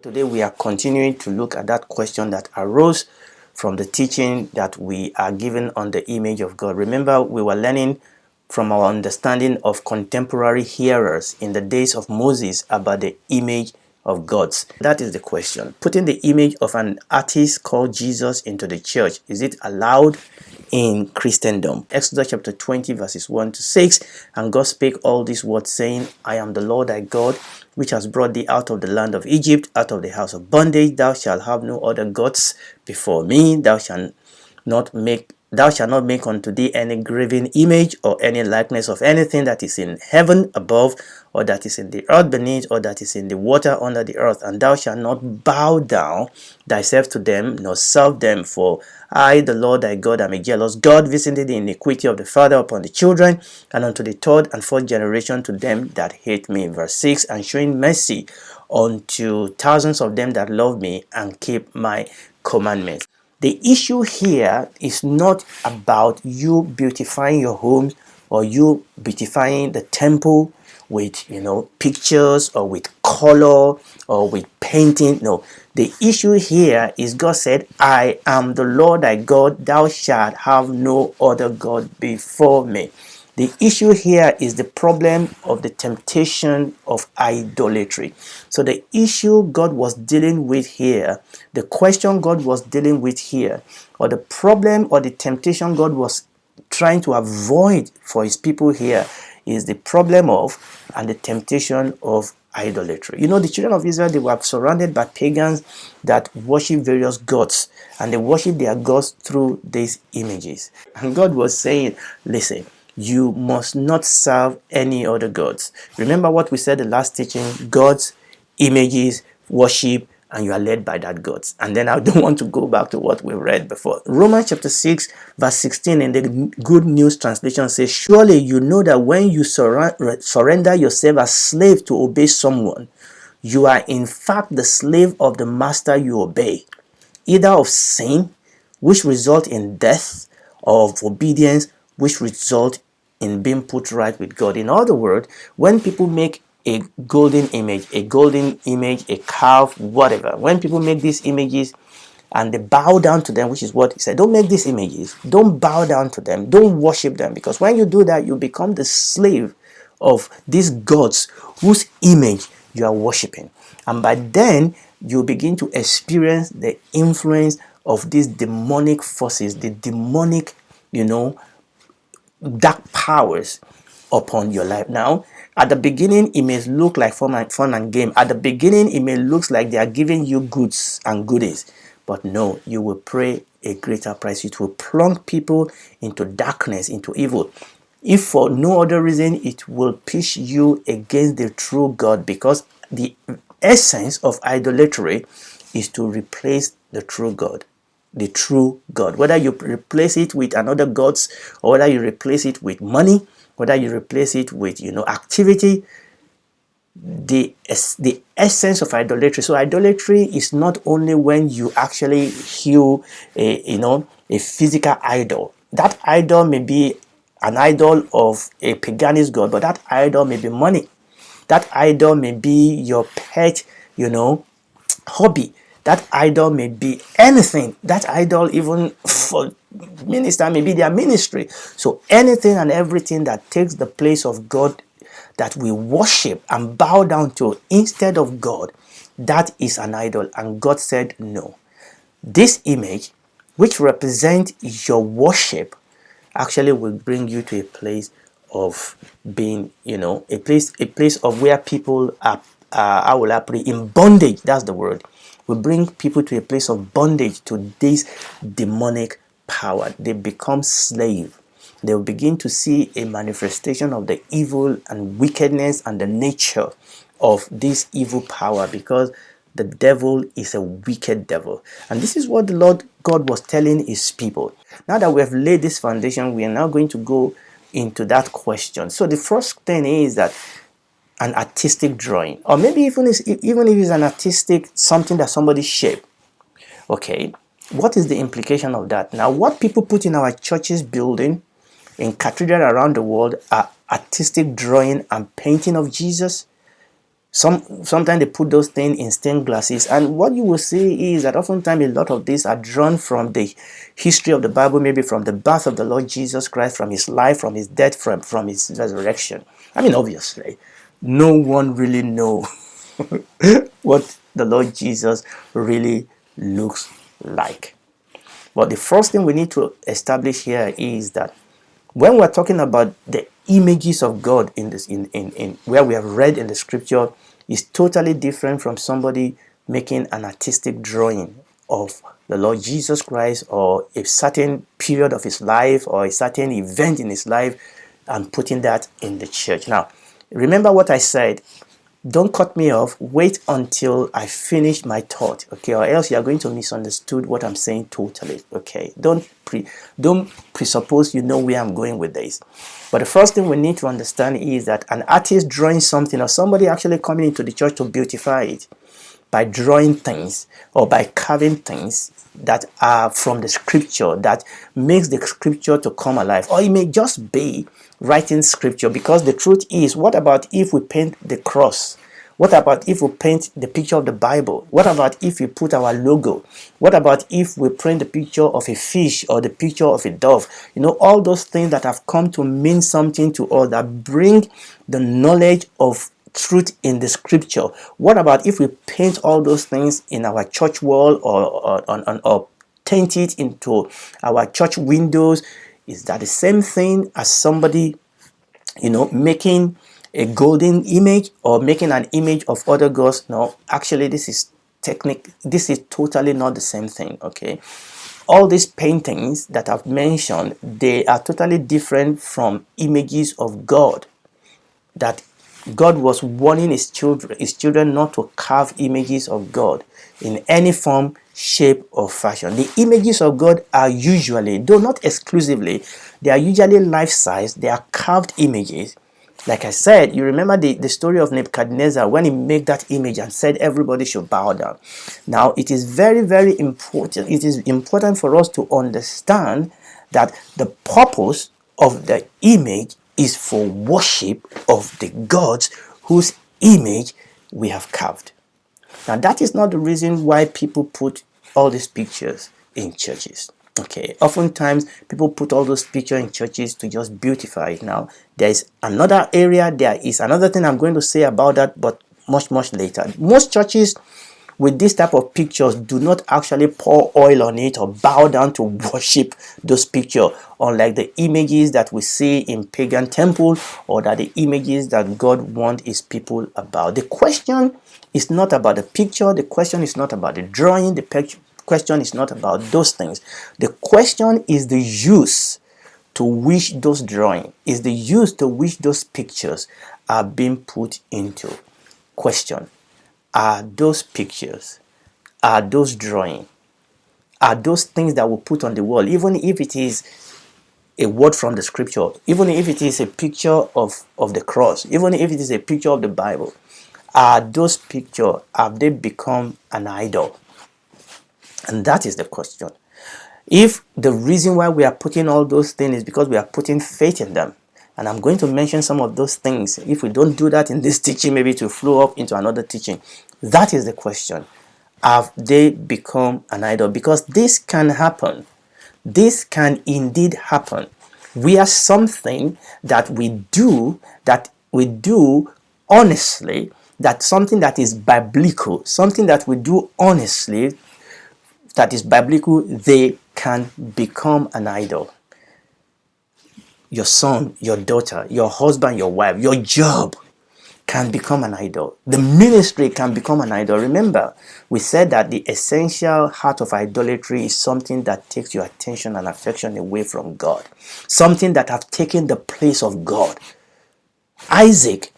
Today we are continuing to look at that question that arose from the teaching that we are given on the image of God. Remember, we were learning from our understanding of contemporary hearers in the days of Moses about the image of God. That is the question. Putting the image of an artist called Jesus into the church, is it allowed in Christendom? Exodus chapter 20 verses 1 to 6, and God spake all these words, saying, I am the Lord thy God, which has brought thee out of the land of Egypt, out of the house of bondage. Thou shalt have no other gods before me. Thou shalt not make unto thee any graven image or any likeness of anything that is in heaven above, or that is in the earth beneath, or that is in the water under the earth. And thou shalt not bow down thyself to them, nor serve them. For I, the Lord thy God, am a jealous God, visiting the iniquity of the father upon the children, and unto the third and fourth generation to them that hate me. Verse 6, and showing mercy unto thousands of them that love me and keep my commandments. The issue here is not about you beautifying your home or you beautifying the temple with pictures or with color or with painting. No, the issue here is God said, I am the Lord thy God, thou shalt have no other God before me. The issue here is the problem of the temptation of idolatry. So the issue God was dealing with here, the question God was dealing with here, or the problem or the temptation God was trying to avoid for his people here, is the problem of and the temptation of idolatry. The children of Israel, they were surrounded by pagans that worship various gods, and they worship their gods through these images. And God was saying, listen, you must not serve any other gods. Remember what we said the last teaching: gods, images, worship, and you are led by that gods. And then I don't want to go back to what we read before. Romans chapter 6 verse 16 in the Good News translation says, surely you know that when you surrender yourself as slave to obey someone, you are in fact the slave of the master you obey, either of sin, which result in death, or of obedience, which result in being put right with God. In other words, when people make a golden image, a calf, whatever, when people make these images and they bow down to them, which is what he said, don't make these images, don't bow down to them, don't worship them, because when you do that, you become the slave of these gods whose image you are worshiping. And by then, you begin to experience the influence of these demonic forces, the demonic, dark powers upon your life. Now, at the beginning, it may look like fun and game. At the beginning, it may look like they are giving you goods and goodies. But no, you will pay a greater price. It will plunge people into darkness, into evil. If for no other reason, it will pitch you against the true God, because the essence of idolatry is to replace the true God. The true God. Whether you replace it with another gods, or whether you replace it with money, whether you replace it with activity, the essence of idolatry. So idolatry is not only when you actually hew a physical idol. That idol may be an idol of a paganist god, but that idol may be money. That idol may be your pet, hobby. That idol may be anything. That idol, even for minister, may be their ministry. So anything and everything that takes the place of God, that we worship and bow down to instead of God, that is an idol. And God said no. This image, which represents your worship, actually will bring you to a place of being, a place of where people are, how will I put it, in bondage. That's the word. We bring people to a place of bondage to this demonic power. They become slave. They will begin to see a manifestation of the evil and wickedness and the nature of this evil power, because the devil is a wicked devil. And this is what the Lord God was telling his people. Now that we have laid this foundation, we are now going to go into that question. So the first thing is that an artistic drawing, or maybe even if it's an artistic something that somebody shaped. Okay, what is the implication of that? Now, what people put in our churches building, in cathedral around the world, are artistic drawing and painting of Jesus. Sometimes they put those things in stained glasses, and what you will see is that oftentimes a lot of these are drawn from the history of the Bible, maybe from the birth of the Lord Jesus Christ, from his life, from his death, from his resurrection. I mean, obviously, no one really know what the Lord Jesus really looks like. But the first thing we need to establish here is that when we're talking about the images of God in this in where we have read in the scripture, is totally different from somebody making an artistic drawing of the Lord Jesus Christ or a certain period of his life or a certain event in his life and putting that in the church. Now, remember what I said. Don't cut me off. Wait until I finish my thought, okay? Or else you are going to misunderstood what I'm saying totally, okay? Don't presuppose you know where I'm going with this. But the first thing we need to understand is that an artist drawing something or somebody actually coming into the church to beautify it by drawing things or by carving things that are from the scripture that makes the scripture to come alive, or it may just be writing scripture. Because the truth is, what about if we paint the cross? What about if we paint the picture of the Bible? What about if we put our logo? What about if we print the picture of a fish or the picture of a dove? You know, all those things that have come to mean something to us, that bring the knowledge of truth in the scripture. What about if we paint all those things in our church wall or paint it into our church windows? Is that the same thing as somebody, you know, making a golden image or making an image of other gods? No, actually, this is totally not the same thing, okay? All these paintings that I've mentioned, they are totally different from images of God, that God was warning his children not to carve images of God in any form, shape, or fashion. The images of God are usually, though not exclusively, they are usually life-size. They are carved images. Like I said, you remember the story of Nebuchadnezzar when he made that image and said everybody should bow down. Now, it is very, very important. It is important for us to understand that the purpose of the image is for worship of the gods whose image we have carved. Now, that is not the reason why people put all these pictures in churches. Okay, oftentimes people put all those pictures in churches to just beautify it. Now, there is another area, there is another thing I'm going to say about that, but much later. Most churches with this type of pictures do not actually pour oil on it or bow down to worship those pictures, unlike the images that we see in pagan temple, or that the images that God wants his people about. The question is not about the picture. The question is not about the drawing. The question is not about those things. The question is the use to which those drawings, is the use to which those pictures are being put into. Question: are those pictures, are those drawings, are those things that we put on the wall, even if it is a word from the scripture, even if it is a picture of the cross, even if it is a picture of the Bible, are those pictures, have they become an idol? And that is the question. If the reason why we are putting all those things is because we are putting faith in them, and I'm going to mention some of those things. If we don't do that in this teaching, maybe it will flow up into another teaching. That is the question. Have they become an idol? Because this can happen. This can indeed happen. We are something that we do honestly, that something that is biblical, something that we do honestly, that is biblical, they can become an idol. Your son, your daughter, your husband, your wife, your job can become an idol. The ministry can become an idol. Remember, we said that the essential heart of idolatry is something that takes your attention and affection away from God. Something that have taken the place of God. Isaac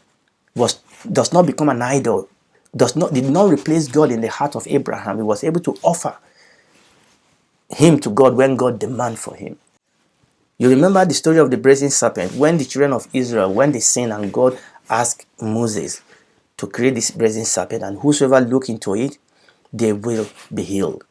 does not become an idol, did not replace God in the heart of Abraham. He was able to offer him to God when God demanded for him. You remember the story of the brazen serpent, when the children of Israel, when they sinned and God asked Moses to create this brazen serpent, and whosoever look into it, they will be healed.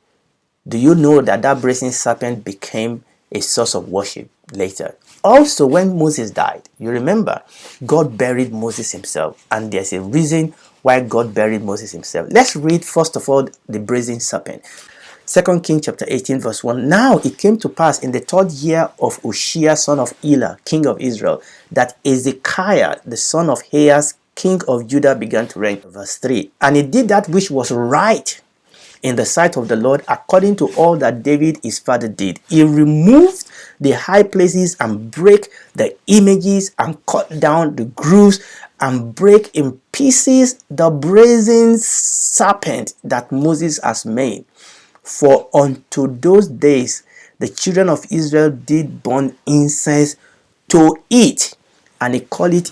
Do you know that that brazen serpent became a source of worship later? Also, when Moses died, you remember, God buried Moses himself, and there's a reason why God buried Moses himself. Let's read first of all the brazen serpent. 2 Kings chapter 18 verse 1. Now it came to pass in the 3rd year of Uzziah son of Elah, king of Israel, that Ezekiah the son of Ahaz, king of Judah, began to reign. Verse 3. And he did that which was right in the sight of the Lord, according to all that David his father did. He removed the high places and break the images and cut down the grooves and break in pieces the brazen serpent that Moses has made. For unto those days the children of Israel did burn incense to it, and he called it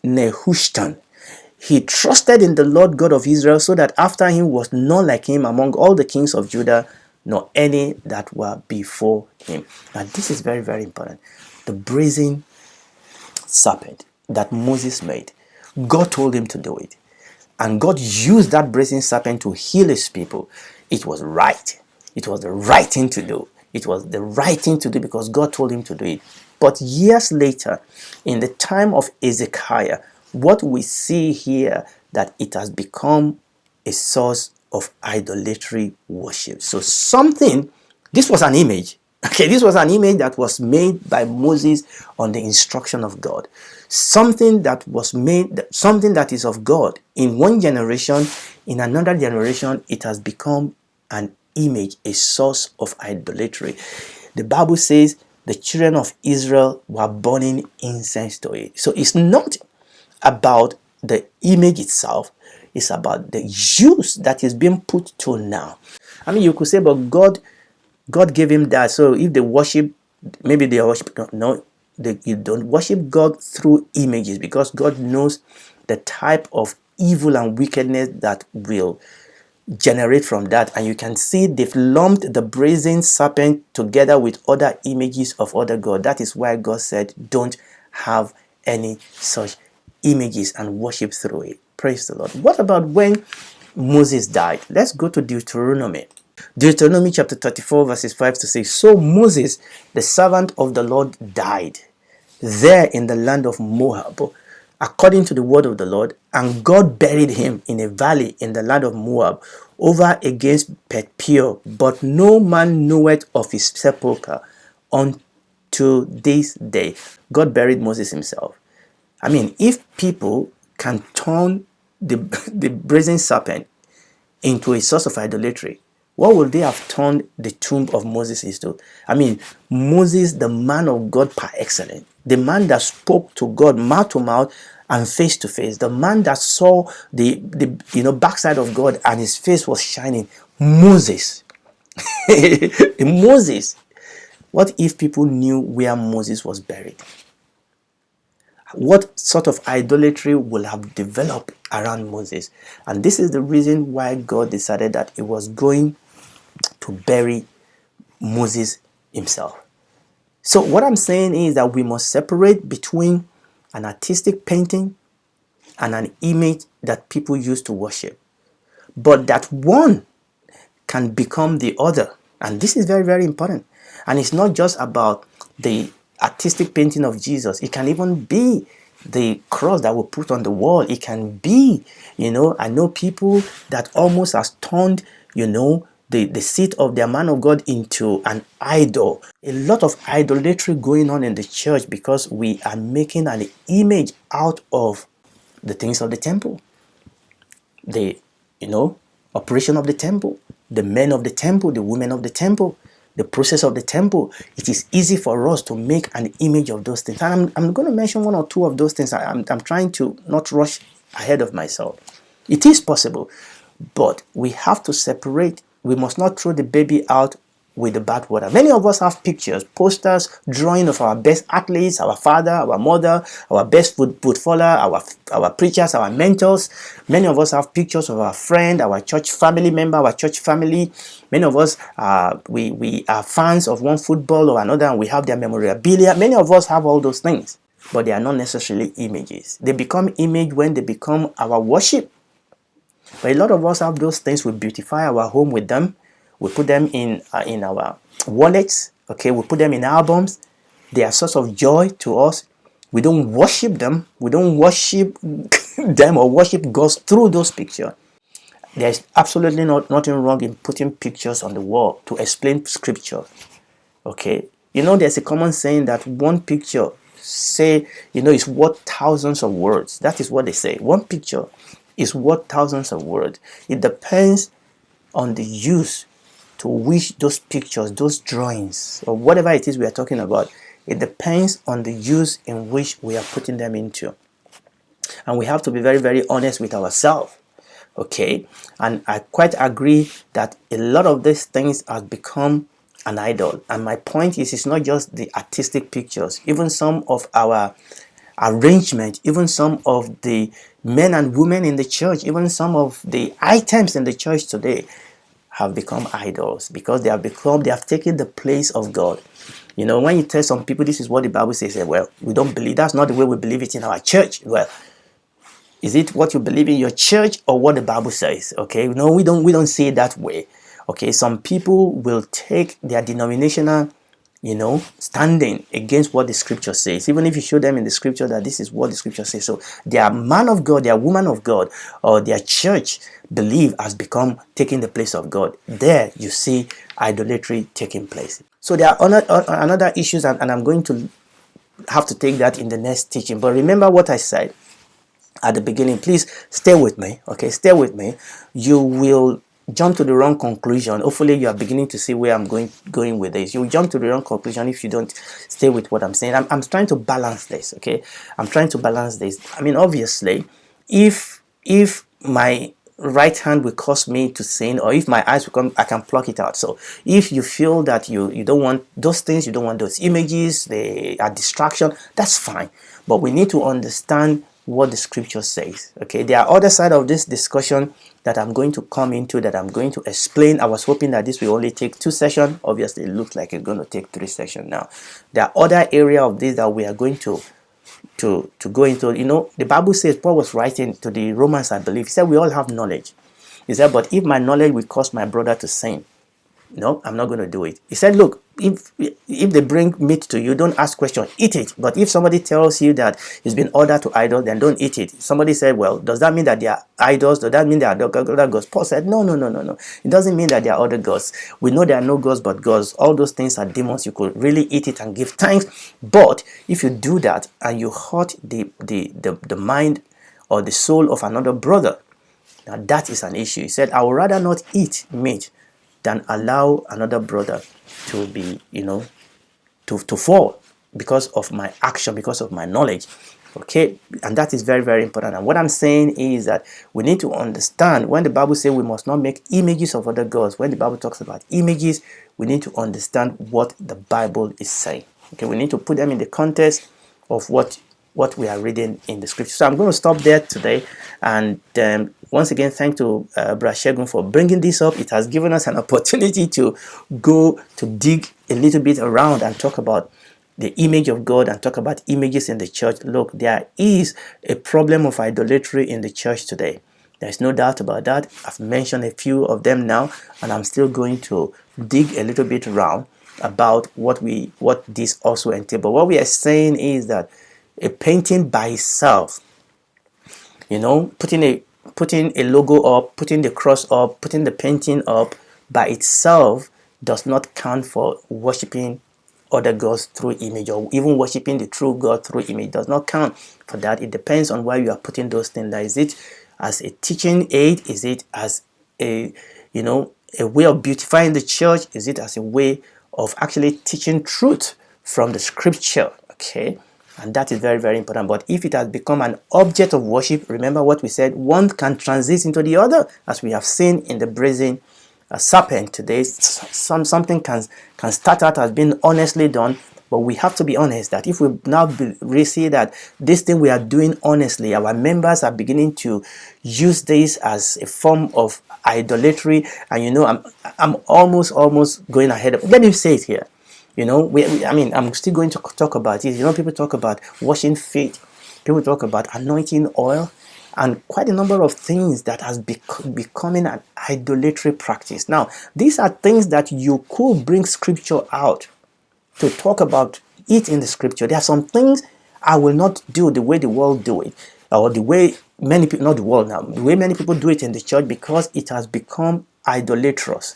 Nehushtan. He trusted in the Lord God of Israel, so that after him was none like him among all the kings of Judah, nor any that were before him. Now this is very, very important. The brazen serpent that Moses made, God told him to do it. And God used that brazen serpent to heal his people. It was right. It was the right thing to do. It was the right thing to do because God told him to do it. But years later, in the time of Ezekiah, what we see here, that it has become a source of idolatry worship. So this was an image. Okay, this was an image that was made by Moses on the instruction of God. Something that is of God. In one generation, in another generation, it has become an image, a source of idolatry. The Bible says the children of Israel were burning incense to it. So it's not about the image itself, it's about the use that is being put to now. I mean, you could say, but God gave him that. So if they worship, maybe they worship God. No, you don't worship God through images, because God knows the type of evil and wickedness that will generate from that. And you can see they've lumped the brazen serpent together with other images of other gods. That is why God said, don't have any such images and worship through it. Praise the Lord. What about when Moses died? Let's go to Deuteronomy. Deuteronomy chapter 34 verses 5 to 6. So Moses, the servant of the Lord, died there in the land of Moab, according to the word of the Lord, and God buried him in a valley in the land of Moab, over against Beth-peor. But no man knoweth of his sepulchre unto this day. God buried Moses himself. I mean, if people can turn the brazen serpent into a source of idolatry, what would they have turned the tomb of Moses into? I mean, Moses, the man of God par excellence, the man that spoke to God mouth to mouth and face to face, the man that saw the backside of God and his face was shining. Moses. Moses. What if people knew where Moses was buried? What sort of idolatry will have developed around Moses? And this is the reason why God decided that he was going to bury Moses himself. So what I'm saying is that we must separate between an artistic painting and an image that people use to worship. But that one can become the other. And this is very, very important. And it's not just about the artistic painting of Jesus. It can even be the cross that we put on the wall. It can be, I know people that almost has turned, the seat of their man of God into an idol. A lot of idolatry going on in the church because we are making an image out of the things of the temple. The, operation of the temple, the men of the temple, the women of the temple, the process of the temple. It is easy for us to make an image of those things. And I'm going to mention one or two of those things. I'm trying to not rush ahead of myself. It is possible, but we have to separate. We must not throw the baby out with the bathwater. Many of us have pictures, posters, drawing of our best athletes, our father, our mother, our best footballer, our preachers, our mentors. Many of us have pictures of our friend, our church family member, our church family. Many of us we are fans of one football or another, and we have their memorabilia. Many of us have all those things, but they are not necessarily images. They become image when they become our worship. But a lot of us have those things. We beautify our home with them. We put them in our wallets. Okay, we put them in albums. They are a source of joy to us. We don't worship them. We don't worship them or worship God through those pictures. There's absolutely nothing wrong in putting pictures on the wall to explain scripture. Okay, there's a common saying that one picture is worth thousands of words. That is what they say. One picture is worth thousands of words. It depends on the use to which those pictures, those drawings, or whatever it is we are talking about, it depends on the use in which we are putting them into. And we have to be very, very honest with ourselves. Okay, and I quite agree that a lot of these things have become an idol. And my point is, it's not just the artistic pictures, even some of our arrangement, even some of the men and women in the church, even some of the items in the church today have become idols because they have taken the place of God. When you tell some people this is what the Bible says, well, we don't believe, that's not the way we believe it in our church. Well, is it what you believe in your church or what the Bible says? Okay, no, we don't see it that way. Okay, some people will take their denominational, standing against what the scripture says, even if you show them in the scripture that this is what the scripture says. So their man of God, their woman of God, or their church belief has become taking the place of God. There you see idolatry taking place. So there are another issues, and I'm going to have to take that in the next teaching. But remember what I said at the beginning. Please stay with me. Okay, stay with me. You will jump to the wrong conclusion. Hopefully you are beginning to see where I'm going with this. You will jump to the wrong conclusion if you don't stay with what I'm saying. I'm trying to balance this. Okay, I'm trying to balance this. I mean, obviously, if my right hand will cause me to sin, or if my eyes will come, I can pluck it out. So if you feel that you don't want those things, you don't want those images, they are distraction, that's fine. But we need to understand what the scripture says. Okay, there are other side of this discussion that I'm going to come into, that I'm going to explain. I was hoping that this will only take 2 sessions. Obviously it looks like it's going to take 3 sessions now. There are other area of this that we are going to go into. The Bible says, Paul was writing to the Romans, I believe. He said we all have knowledge. He said, but if my knowledge will cause my brother to sin, no, I'm not going to do it. He said, look, if they bring meat to you, don't ask questions, eat it. But if somebody tells you that it's been ordered to idol, then don't eat it. Somebody said, well, does that mean that they are idols? Does that mean they are other gods? Paul said, no. It doesn't mean that they are other gods. We know there are no gods but gods. All those things are demons. You could really eat it and give thanks. But if you do that and you hurt the mind or the soul of another brother, now that is an issue. He said, I would rather not eat meat than allow another brother to be, to fall because of my action, because of my knowledge. Okay, and that is very, very important. And what I'm saying is that we need to understand, when the Bible says we must not make images of other gods, when the Bible talks about images, we need to understand what the Bible is saying. Okay, we need to put them in the context of what we are reading in the scripture. So I'm going to stop there today, and once again, thank to Brother Shegun for bringing this up. It has given us an opportunity to go to dig a little bit around and talk about the image of God and talk about images in the church. Look, there is a problem of idolatry in the church today. There's no doubt about that. I've mentioned a few of them now, and I'm still going to dig a little bit around about what this also entails. But what we are saying is that a painting by itself, putting a logo up, putting the cross up, putting the painting up by itself does not count for worshiping other gods through image, or even worshiping the true God through image. It does not count for that. It depends on why you are putting those things there. Is it as a teaching aid? Is it as a way of beautifying the church? Is it as a way of actually teaching truth from the scripture? Okay, and that is very, very important. But if it has become an object of worship, remember what we said, one can transit into the other, as we have seen in the brazen serpent today. Something can start out as being honestly done, but we have to be honest that if we now see that this thing we are doing honestly, our members are beginning to use this as a form of idolatry. And I'm almost going ahead of, let me say it here. I'm still going to talk about it. People talk about washing feet, people talk about anointing oil, and quite a number of things that has becoming an idolatry practice. Now, these are things that you could bring scripture out to talk about it in the scripture. There are some things I will not do the way the world do it, or the way many people, not the world now, the way many people do it in the church, because it has become idolatrous.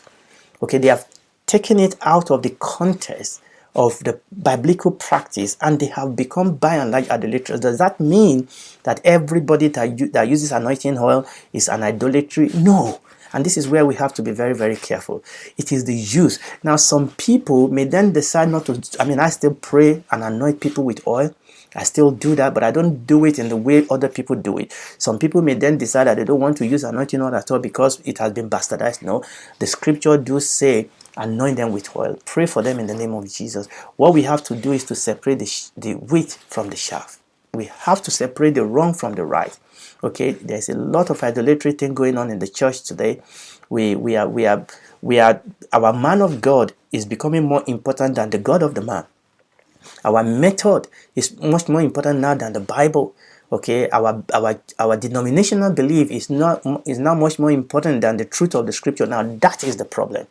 Okay, they have taken it out of the context of the biblical practice, and they have become by and large idolatrous. Does that mean that everybody that uses anointing oil is an idolatry? No. And this is where we have to be very, very careful. It is the use. Now, some people may then decide not to. I mean, I still pray and anoint people with oil. I still do that, but I don't do it in the way other people do it. Some people may then decide that they don't want to use anointing oil at all because it has been bastardized. No, the scripture do say, anoint them with oil. Pray for them in the name of Jesus. What we have to do is to separate the wheat from the chaff. We have to separate the wrong from the right. Okay, there's a lot of idolatry thing going on in the church today. We are our man of God is becoming more important than the God of the man. Our method is much more important now than the Bible. Okay, our denominational belief is now much more important than the truth of the scripture. Now that is the problem.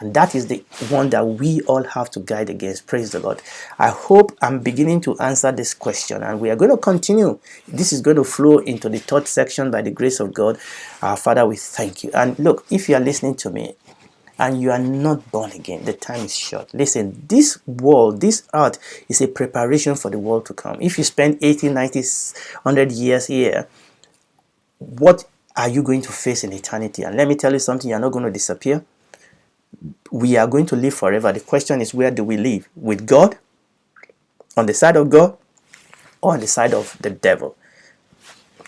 And that is the one that we all have to guide against. Praise the Lord. I hope I'm beginning to answer this question, and we are going to continue. This is going to flow into the third section by the grace of God. Our Father, we thank you. And look, if you are listening to me and you are not born again, the time is short. Listen, this world, this earth is a preparation for the world to come. If you spend 80, 90, 100 years here, what are you going to face in eternity? And let me tell you something, you're not going to disappear. We are going to live forever. The question is, where do we live? With God? On the side of God? Or on the side of the devil?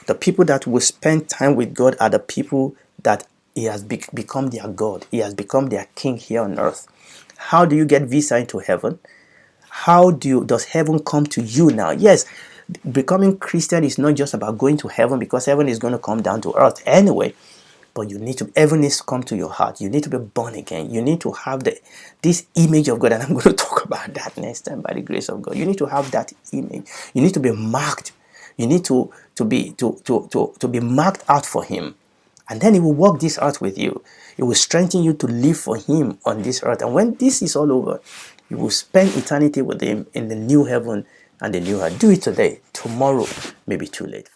The people that will spend time with God are the people that He has become their God. He has become their king here on earth. How do you get visa into heaven? Does heaven come to you now? Yes, becoming Christian is not just about going to heaven, because heaven is going to come down to earth anyway. But heaven needs to come to your heart. You need to be born again. You need to have this image of God, and I'm going to talk about that next time by the grace of God. You need to have that image. You need to be marked. You need to be marked out for Him, and then He will walk this earth with you. It will strengthen you to live for Him on this earth. And when this is all over, you will spend eternity with Him in the new heaven and the new earth. Do it today. Tomorrow may be too late.